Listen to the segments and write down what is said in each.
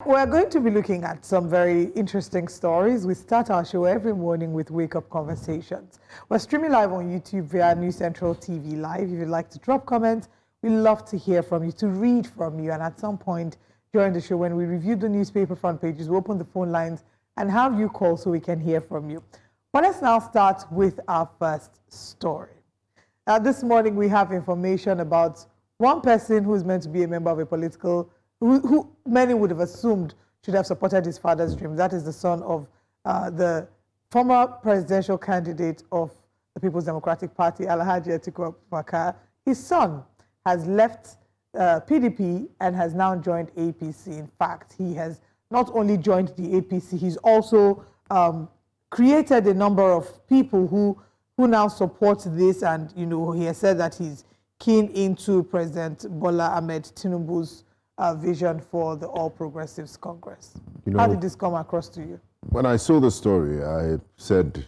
We're going to be looking at some very interesting stories. We start our show every morning with Wake Up Conversations. We're streaming live on YouTube via New Central TV Live. If you'd like to drop comments, we love to hear from you, to read from you. And at some point during the show, when we review the newspaper front pages, we open the phone lines and have you call so we can hear from you. But let's now start with our first story. This morning, we have information about one person who is meant to be a member of a political who many would have assumed should have supported his father's dream. That is the son of the former presidential candidate of the People's Democratic Party, Alhaji Atiku Abubakar. His son has left PDP and has now joined APC. In fact, he has not only joined the APC, he's also created a number of people who now support this, and he has said that he's keen into President Bola Tinubu's vision for the All Progressives Congress. How did this come across to you? When I saw the story, I said,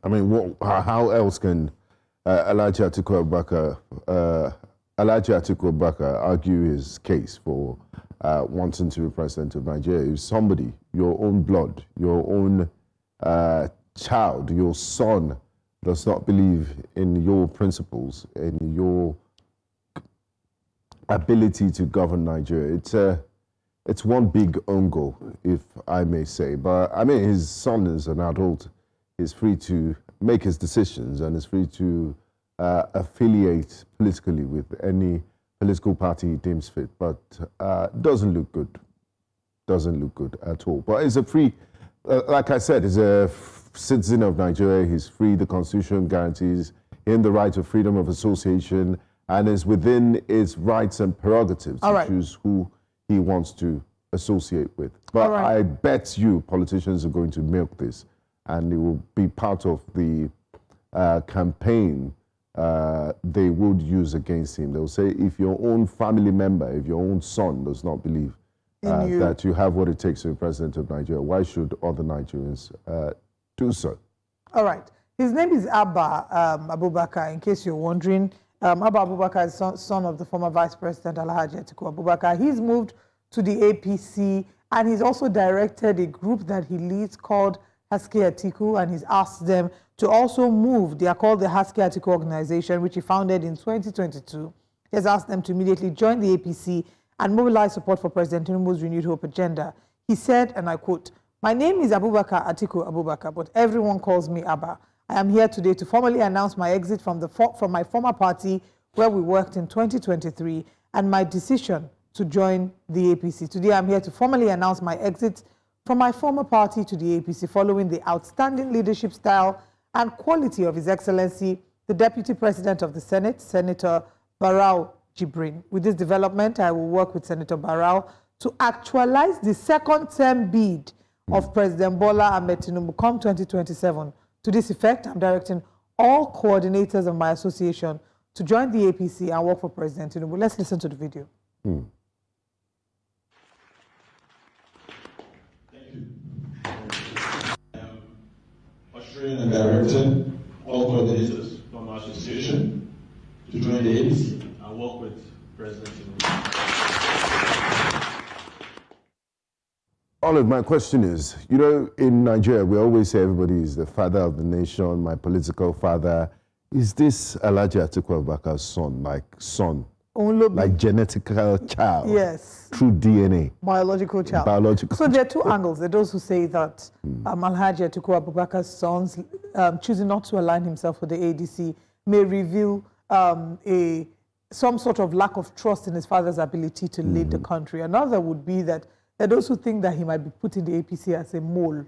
I mean, how else can Alhaji Atiku Abubakar argue his case for wanting to be president of Nigeria? If somebody, your own blood, your own child, your son, does not believe in your principles, in your ability to govern Nigeria, it's one big own goal, if I may say. But I mean, his son is an adult. He's free to make his decisions and is free to affiliate politically with any political party he deems fit. But doesn't look good. Doesn't look good at all. But he's a free, like I said, he's a citizen of Nigeria. He's free. The Constitution guarantees him the right of freedom of association, and is within its rights and prerogatives to choose who he wants to associate with. But I bet you politicians are going to milk this, and it will be part of the campaign they would use against him. They'll say, if your own family member, if your own son does not believe that you have what it takes to be president of Nigeria, why should other Nigerians do so? All right. His name is Abba Abubakar, in case you're wondering. Abba Abubakar is son of the former Vice President Alhaji Atiku Abubakar. He's moved to the APC, and he's also directed a group that he leads called Haske Atiku, and he's asked them to also move. They are called the Haske Atiku organization, which he founded in 2022. He has asked them to immediately join the APC and mobilize support for President Tinubu's renewed hope agenda. He said, and I quote, "My name is Abubakar Atiku Abubakar, but everyone calls me Abba. I am here today to formally announce my exit from my former party where we worked in 2023 and my decision to join the APC. Today I'm here to formally announce my exit from my former party to the APC following the outstanding leadership style and quality of His Excellency, the Deputy President of the Senate, Senator Barau Jibrin. With this development, I will work with Senator Barau to actualize the second term bid of President Bola Tinubu come 2027. To this effect, I'm directing all coordinators of my association to join the APC and work for President Tinubu." Let's listen to the video. Thank you. I am ushering and directing all coordinators from our association to join the APC and work with President Tinubu. Olive, my question is, in Nigeria, we always say everybody is the father of the nation, my political father. Is this Alhaji Atiku Abubakar's son, like genetical child? Yes. Through DNA? Biological child. Biological. So there are two angles. There are those who say that Alhaji Atiku Abubakar's sons choosing not to align himself with the ADC may reveal some sort of lack of trust in his father's ability to lead the country. Another would be that there are those who think that he might be put in the APC as a mole,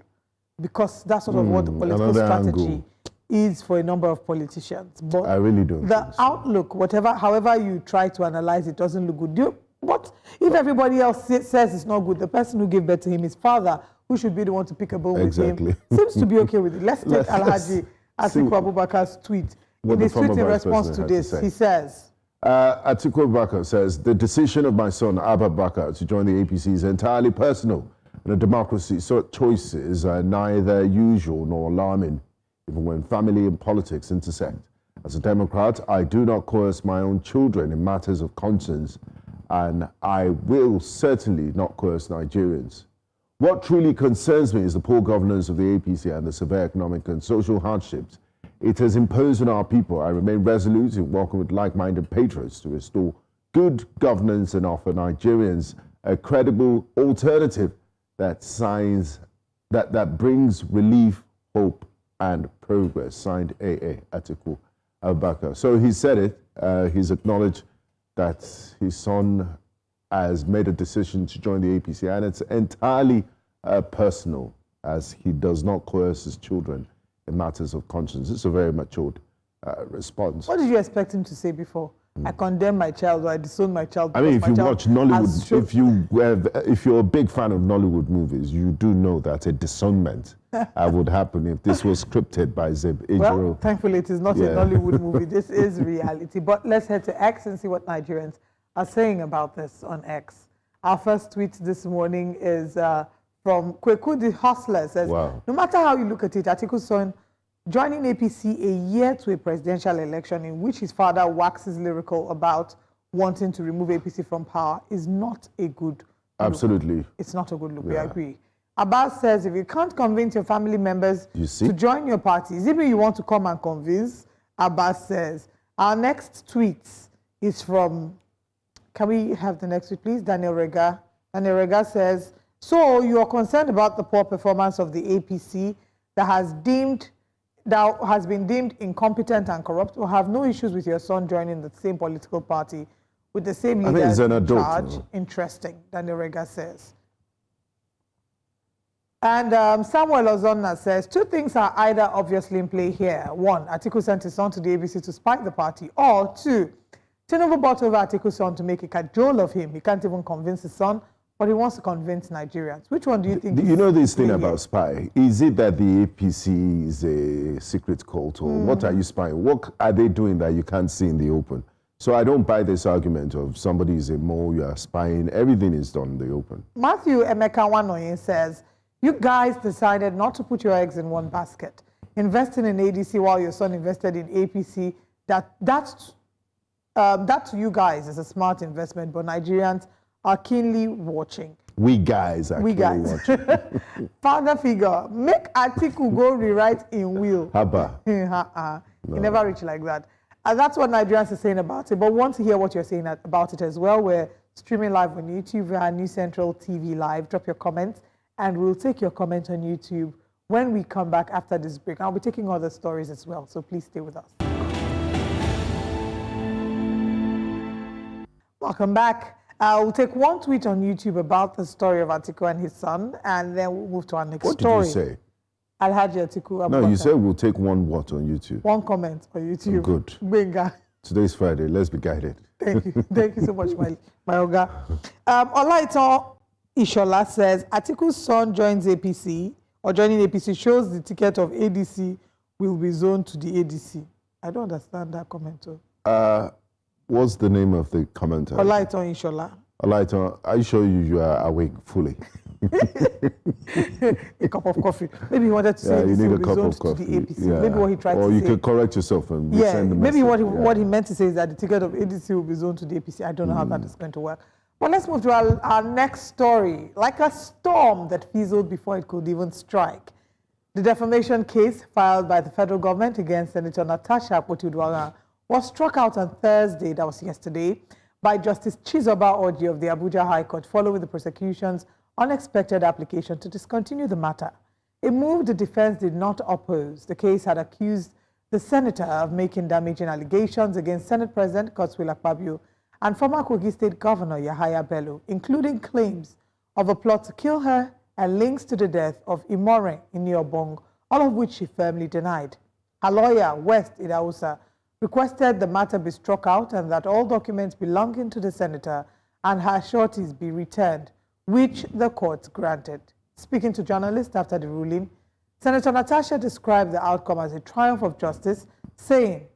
because that's sort of what the political strategy is for a number of politicians. But I really don't. The outlook, however you try to analyze it, doesn't look good. But if everybody else says it's not good, the person who gave birth to him, his father, who should be the one to pick a bone with him, seems to be okay with it. Let's take Alhaji Atiku Abubakar's tweet. In his tweet in response to this, he says, Atiku Abubakar says, "The decision of my son, Abba Bakar, to join the APC is entirely personal. In a democracy, such choices are neither usual nor alarming, even when family and politics intersect. As a Democrat, I do not coerce my own children in matters of conscience and I will certainly not coerce Nigerians. What truly concerns me is the poor governance of the APC and the severe economic and social hardships it has imposed on our people. I remain resolute in working with like-minded patriots to restore good governance and offer Nigerians a credible alternative that brings relief, hope, and progress. Signed, AA Atiku Abubakar. So he said it. He's acknowledged that his son has made a decision to join the APC, and it's entirely personal, as he does not coerce his children in matters of conscience. It's a very matured response. What did you expect him to say before? I condemn my child, or I disown my child. I mean, if you watch Nollywood, if you're a big fan of Nollywood movies, you do know that a disownment would happen if this was scripted by Zeb Ejiro. Well, thankfully, it is not a Nollywood movie. This is reality. But let's head to X and see what Nigerians are saying about this on X. Our first tweet this morning is from Kweku the Hustler. Says, wow. No matter how you look at it, Atiku's son joining APC a year to a presidential election in which his father waxes lyrical about wanting to remove APC from power is not a good look. Absolutely. It's not a good look. We agree. Abbas says, if you can't convince your family members to join your party, is it me you want to come and convince? Abbas says. Our next tweet is from, can we have the next tweet, please? Daniel Rega. Daniel Rega says, so you are concerned about the poor performance of the APC that has been deemed incompetent and corrupt, or have no issues with your son joining the same political party with the same leaders in charge? Interesting, Daniel Rega says. And Samuel Ozonna says, two things are either obviously in play here. One, Atiku sent his son to the ABC to spike the party. Or two, Tinubu bought over Atiku's son to make a cajole of him. He can't even convince his son, but he wants to convince Nigerians. Which one do you think? You know this thing about spy. Is it that the APC is a secret cult, or what are you spying? What are they doing that you can't see in the open? So I don't buy this argument of somebody is a mole, you are spying. Everything is done in the open. Matthew Emeka Wanoye says, you guys decided not to put your eggs in one basket. Investing in ADC while your son invested in APC, that to you guys is a smart investment, but Nigerians are keenly watching. We guys are keenly watching. Father figure, make Atiku go rewrite in will. Haba. He never reached like that. And that's what Nigerians are saying about it. But we want to hear what you're saying about it as well. We're streaming live on YouTube via New Central TV Live. Drop your comments, and we'll take your comment on YouTube when we come back after this break. I'll be taking other stories as well, so please stay with us. Welcome back. We'll take one tweet on YouTube about the story of Atiku and his son, and then we'll move to our next story. What did you say? Alhaji Atiku Abubakar. No, you said we'll take one what on YouTube? One comment on YouTube. Good. Gbenga. Today's Friday. Let's be guided. Thank you. Thank you so much, my Oga. Olaito Ishola says, Atiku's son joins APC, or joining APC shows the ticket of ADC will be zoned to the ADC. I don't understand that comment. What's the name of the commenter? Olaito Ishola. Olaito, are you sure you are awake fully? A cup of coffee. Maybe he wanted to say you need a cup of coffee. To the APC. Yeah. Maybe what he tried to say. Or you can correct yourself and send the message. Maybe what he meant to say is that the ticket of ADC will be zoned to the APC. I don't know how that is going to work. But let's move to our next story. Like a storm that fizzled before it could even strike. The defamation case filed by the federal government against Senator Natasha Uduaghan was struck out on Thursday, that was yesterday, by Justice Chizoba Orji of the Abuja High Court following the prosecution's unexpected application to discontinue the matter. A move the defense did not oppose. The case had accused the senator of making damaging allegations against Senate President Godswill Akpabio and former Kogi State Governor Yahaya Bello, including claims of a plot to kill her and links to the death of Imore Iniobong, all of which she firmly denied. Her lawyer, West Idausa, requested the matter be struck out and that all documents belonging to the senator and her sureties be returned, which the court granted. Speaking to journalists after the ruling, Senator Natasha described the outcome as a triumph of justice, saying,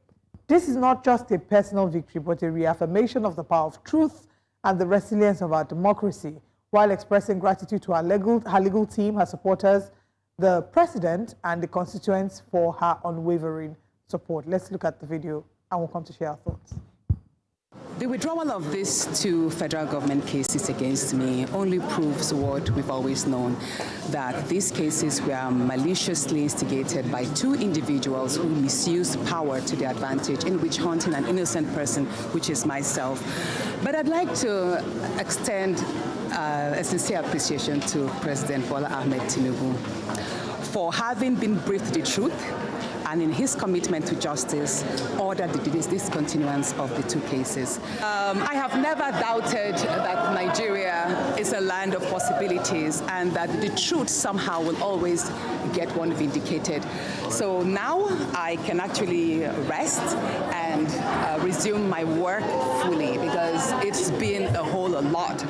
"This is not just a personal victory, but a reaffirmation of the power of truth and the resilience of our democracy," while expressing gratitude to her legal team, her supporters, the president, and the constituents for her unwavering support. Let's look at the video and we'll come to share our thoughts. The withdrawal of these two federal government cases against me only proves what we've always known, that these cases were maliciously instigated by two individuals who misused power to their advantage in witch hunting an innocent person, which is myself. But I'd like to extend a sincere appreciation to President Bola Tinubu for having been briefed the truth, and in his commitment to justice, ordered the discontinuance of the two cases. I have never doubted that Nigeria is a land of possibilities and that the truth somehow will always get one vindicated. So now I can actually rest and resume my work fully, because it's been a whole lot.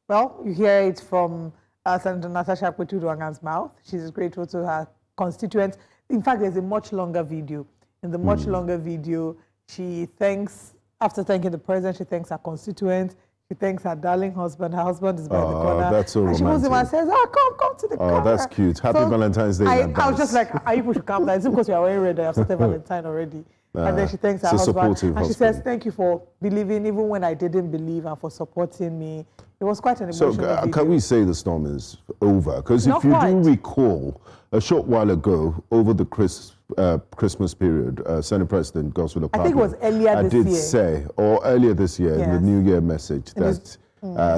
Well, you hear it from Senator Natasha Uduaghan's mouth. She's grateful to her constituents. In fact, there's a much longer video. In the much longer video, she thanks, after thanking the president, she thanks her constituents. She thanks her darling husband. Her husband is by the corner. That's so romantic. And she goes him and says, come to the camera. Oh, that's cute. Happy Valentine's Day. I was just like, are you pushing calm down? Is it because you are wearing red? I've started Valentine already. And then she thanks her husband. And she says, thank you for believing even when I didn't believe, and for supporting me. It was quite an emotional video. Can we say the storm is over? Because if you do recall, a short while ago, over the Christmas period, Senate President Godswill Akpabio, I think it was earlier this year. did say, or earlier this year, in the New Year message, that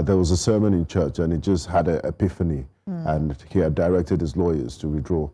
there was a sermon in church and he just had an epiphany, and he had directed his lawyers to withdraw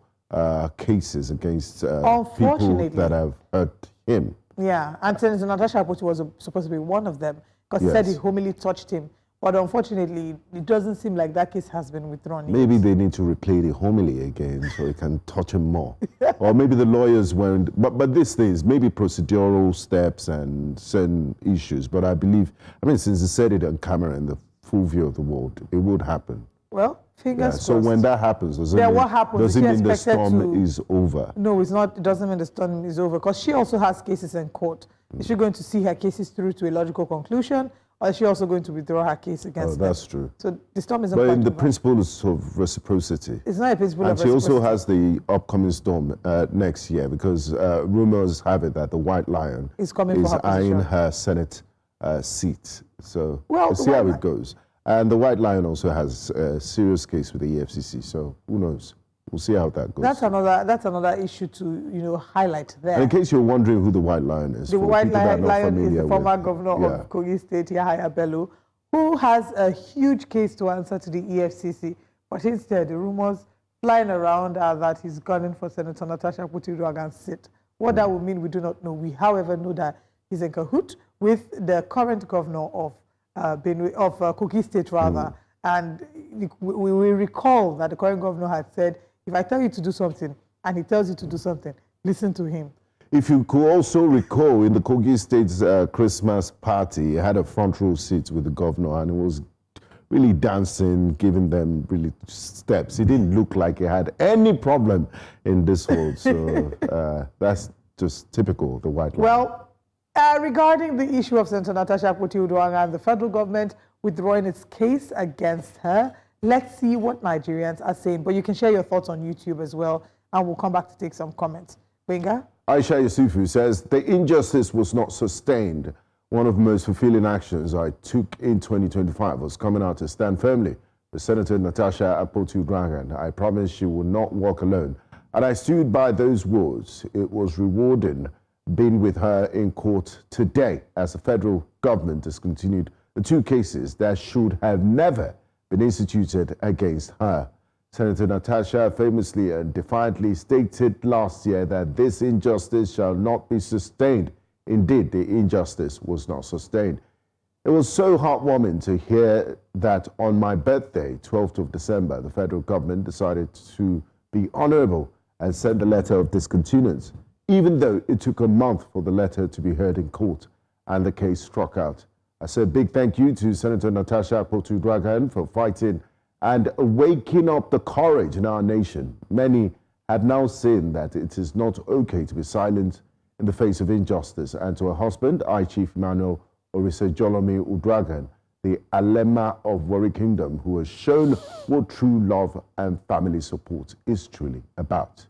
cases against people that have hurt him. Yeah, and Senator Natasha Uduaghan was supposed to be one of them, because he said he homily touched him. But unfortunately, it doesn't seem like that case has been withdrawn. Maybe they need to replay the homily again so it can touch him more. Or maybe the lawyers weren't. But these things, maybe procedural steps and certain issues. But I believe, since he said it on camera in the full view of the world, it would happen. Well, fingers crossed. So when that happens, does it mean the storm is over? No, it's not. It doesn't mean the storm is over, because she also has cases in court. Is she going to see her cases through to a logical conclusion? Or is she also going to withdraw her case against them? That's true. So the storm isn't But in the principle of reciprocity. It's not a principle of reciprocity. And she also has the upcoming storm next year, because rumors have it that the White Lion is eyeing her Senate seat. So we'll see how it goes. And the White Lion also has a serious case with the EFCC. So who knows? We'll see how that goes. That's another issue to highlight there. And in case you're wondering who the White Lion is, the White Lion is the former governor of Kogi State, Yahaya Bello, who has a huge case to answer to the EFCC. But instead, the rumors flying around are that he's gunning for Senator Natasha Uduaghan's seat. What that will mean, we do not know. We, however, know that he's in cahoot with the current governor of Kogi State, rather. And we recall that the current governor had said, if I tell you to do something and he tells you to do something, listen to him. If you could also recall, in the Kogi State's Christmas party, he had a front row seat with the governor, and he was really dancing, giving them really steps. He didn't look like he had any problem in this hole. So that's just typical of the White Lion. Well, regarding the issue of Senator Natasha Uduaghan and the federal government withdrawing its case against her, let's see what Nigerians are saying. But you can share your thoughts on YouTube as well, and we'll come back to take some comments. Gbenga? Aisha Yusufu says, the injustice was not sustained. One of the most fulfilling actions I took in 2025 was coming out to stand firmly with Senator Natasha Uduaghan. I promised she would not walk alone. And I stood by those words. It was rewarding being with her in court today as the federal government discontinued the two cases that should have never been instituted against her. Senator Natasha famously and defiantly stated last year that this injustice shall not be sustained. Indeed, the injustice was not sustained. It was so heartwarming to hear that on my birthday, 12th of December, the federal government decided to be honorable and send a letter of discontinuance, even though it took a month for the letter to be heard in court and the case struck out. I say a big thank you to Senator Natasha Uduaghan for fighting and waking up the courage in our nation. Many had now seen that it is not okay to be silent in the face of injustice. And to her husband, I Chief Emmanuel Orisejolomi Uduaghan, the Alema of Warri Kingdom, who has shown what true love and family support is truly about.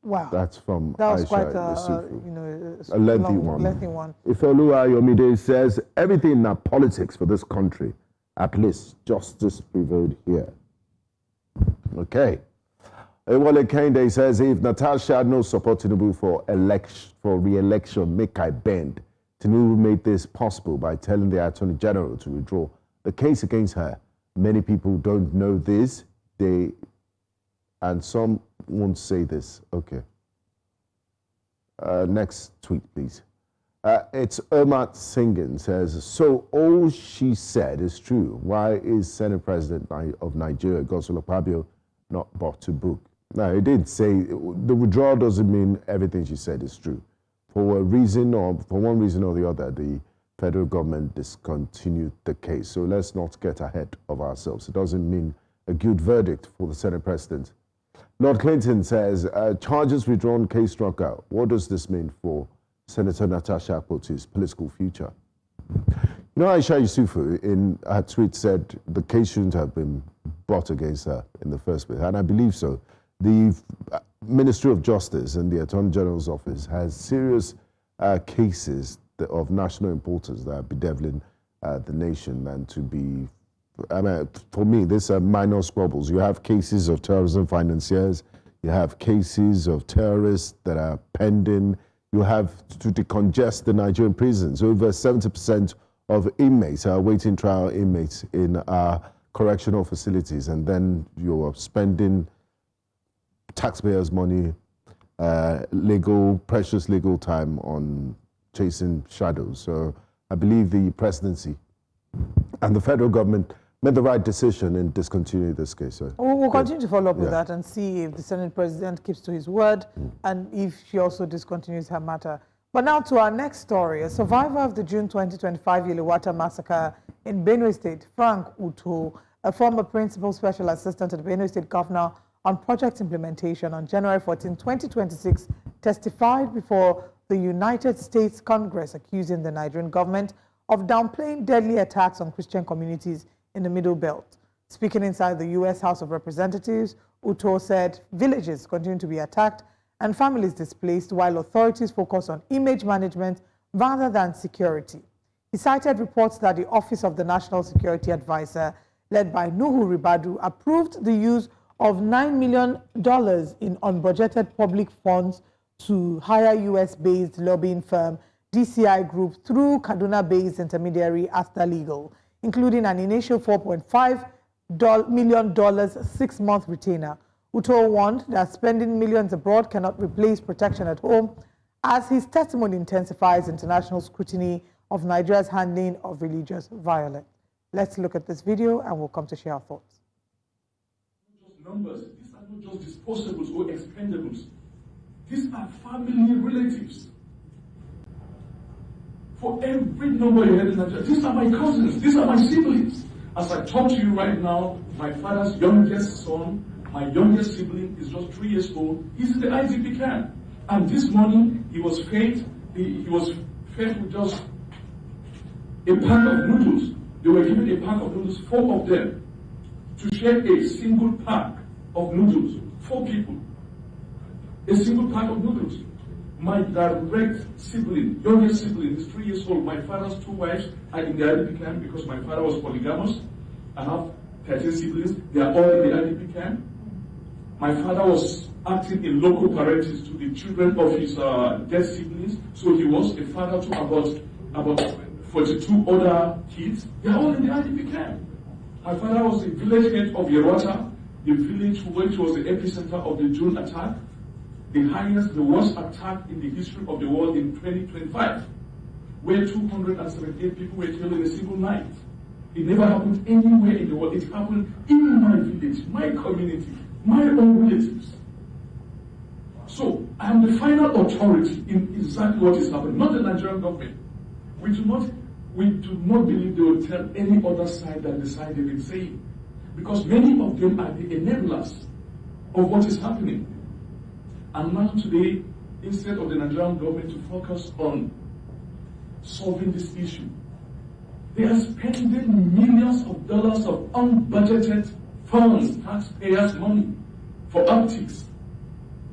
Wow. That's from That was Aisha quite Yusufu. A lengthy one. Lengthy one. Ifeoluwa Ayomide says, everything in politics for this country, at least justice prevailed here. Okay. Ewole Kende says, if Natasha no support Tinubu for re-election, make I bend. Tinubu made this possible by telling the Attorney General to withdraw the case against her. Many people don't know this. And some won't say this. Okay. Next tweet, please. It's Omar Singin says, so all she said is true. Why is Senate President of Nigeria, Godswill Akpabio, not brought to book? No, he did say the withdrawal doesn't mean everything she said is true. For a reason or for one reason or the other, the federal government discontinued the case. So let's not get ahead of ourselves. It doesn't mean a good verdict for the Senate President. Lord Clinton says, charges withdrawn, case struck out. What does this mean for Senator Natasha Uduaghan's political future? You know, Aisha Yusufu in her tweet said the case shouldn't have been brought against her in the first place, and I believe so. The Ministry of Justice and the Attorney General's office has serious cases of national importance that are bedeviling the nation, and to be, I mean, for me, these are minor squabbles. You have cases of terrorism financiers, you have cases of terrorists that are pending, you have to decongest the Nigerian prisons. Over 70% of inmates are awaiting trial inmates in our correctional facilities, and then you're spending taxpayers' money, precious legal time on chasing shadows. So I believe the presidency and the federal government made the right decision in discontinuing this case. So, we'll continue to follow up with that and see if the Senate President keeps to his word and if she also discontinues her matter. But now to our next story. A survivor of the June 2025 Yelewata massacre in Benue State, Frank Uto, a former principal special assistant to the Benue State governor on project implementation on January 14, 2026, testified before the United States Congress accusing the Nigerian government of downplaying deadly attacks on Christian communities in the Middle Belt. Speaking inside the U.S. House of Representatives, Uto said villages continue to be attacked and families displaced while authorities focus on image management rather than security. He cited reports that the Office of the National Security Advisor, led by Nuhu Ribadu, approved the use of $9 million in unbudgeted public funds to hire U.S.-based lobbying firm DCI Group through Kaduna-based intermediary Asta Legal, including an initial $4.5 million 6-month retainer. Uto warned that spending millions abroad cannot replace protection at home, as his testimony intensifies international scrutiny of Nigeria's handling of religious violence. Let's look at this video and we'll come to share our thoughts. Numbers. These are not just disposables or expendables. These are family relatives. For every number you have in Nigeria, these are my cousins, these are my siblings. As I talk to you right now, my father's youngest son, my youngest sibling is just 3 years old. He's in the IDP camp. And this morning, he was fed with just a pack of noodles. They were given a pack of noodles, 4 of them, to share a single pack of noodles, 4 people. A single pack of noodles. My direct sibling, youngest sibling, is 3 years old. My father's 2 wives are in the IDP camp because my father was polygamous. I have 13 siblings. They are all in the IDP camp. My father was acting in local parentage to the children of his dead siblings. So he was a father to about 42 other kids. They are all in the IDP camp. My father was the village head of Yerwata, the village which was the epicenter of the June attack, the worst attack in the history of the world in 2025, where 278 people were killed in a single night. It never happened anywhere in the world. It happened in my village, my community, my own relatives. So I am the final authority in exactly what is happening, not the Nigerian government. We do not believe they will tell any other side than the side they've been saying. Because many of them are the enablers of what is happening. And now today, instead of the Nigerian government to focus on solving this issue, they are spending millions of dollars of unbudgeted funds, taxpayers' money, for optics,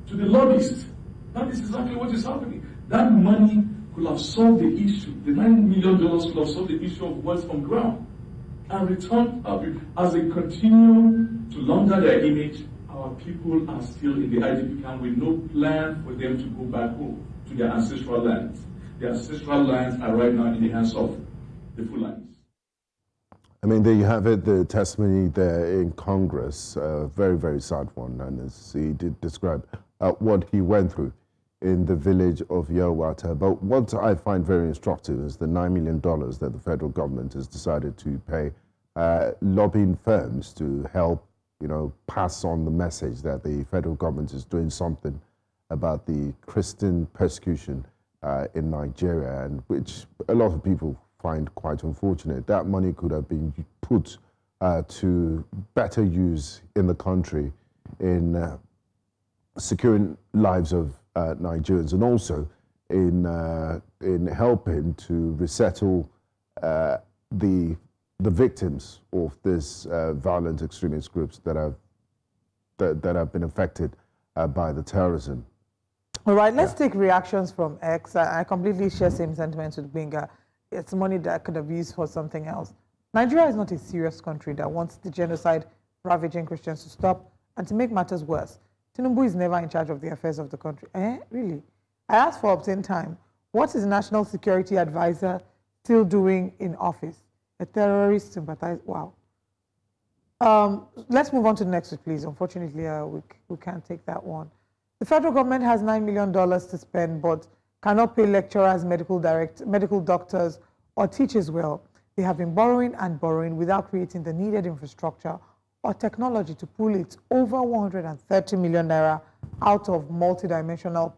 to to the lobbyists. That is exactly what is happening. That money could have solved the issue. The $9 million could have solved the issue of wealth on ground. And returned, as they continue to launder their image, our people are still in the IDP camp with no plan for them to go back home to their ancestral lands. Their ancestral lands are right now in the hands of the Fulanis. I mean, there you have it, the testimony there in Congress, a very, very sad one. And as he did describe what he went through in the village of Yelwata. But what I find very instructive is the $9 million that the federal government has decided to pay lobbying firms to help, pass on the message that the federal government is doing something about the Christian persecution in Nigeria, and which a lot of people find quite unfortunate. That money could have been put to better use in the country in securing lives of Nigerians, and also in helping to resettle the victims of this violent extremist groups that have been affected by the terrorism. All right, let's take reactions from X. I completely share same sentiments with Gbenga. It's money that could have used for something else. Nigeria is not a serious country that wants the genocide ravaging Christians to stop, and to make matters worse, Tinubu is never in charge of the affairs of the country. Really? I asked for obtain time. What is the National Security Advisor still doing in office? A terrorist sympathizer? Wow. Let's move on to the next week, please. Unfortunately, we can't take that one. The federal government has $9 million to spend, but cannot pay lecturers, medical doctors, or teachers well. They have been borrowing and borrowing without creating the needed infrastructure or technology to pull it over 130 million naira out of multidimensional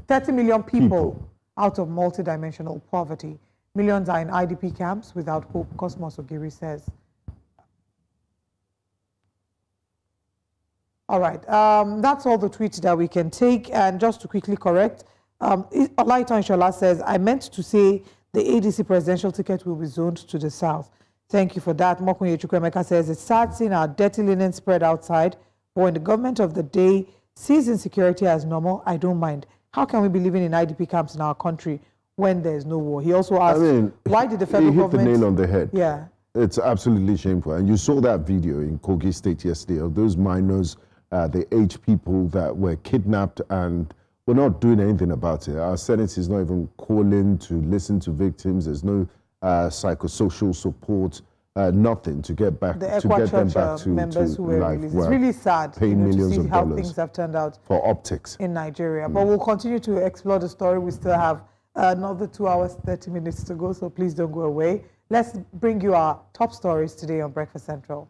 30 million people out of multidimensional poverty. Millions are in IDP camps without hope, Cosmos Ogiri says. All right, that's all the tweets that we can take. And just to quickly correct, Olaitan Shola says, I meant to say the ADC presidential ticket will be zoned to the south. Thank you for that. Mokunye Chukwemeka says, it's sad seeing our dirty linen spread outside, but when the government of the day sees insecurity as normal, I don't mind. How can we be living in IDP camps in our country when there's no war? He also asked, why did the federal government... He hit the nail on the head. Yeah. It's absolutely shameful. And you saw that video in Kogi State yesterday of those minors, the aged people that were kidnapped, and we're not doing anything about it. Our Senate is not even calling to listen to victims. There's no psychosocial support, nothing to get back the to get them back to members who were life. released. It's really sad paying millions to see of how dollars things have turned out for optics in Nigeria. But we'll continue to explore the story. We still have another 2 hours, 30 minutes to go, so please don't go away. Let's bring you our top stories today on Breakfast Central.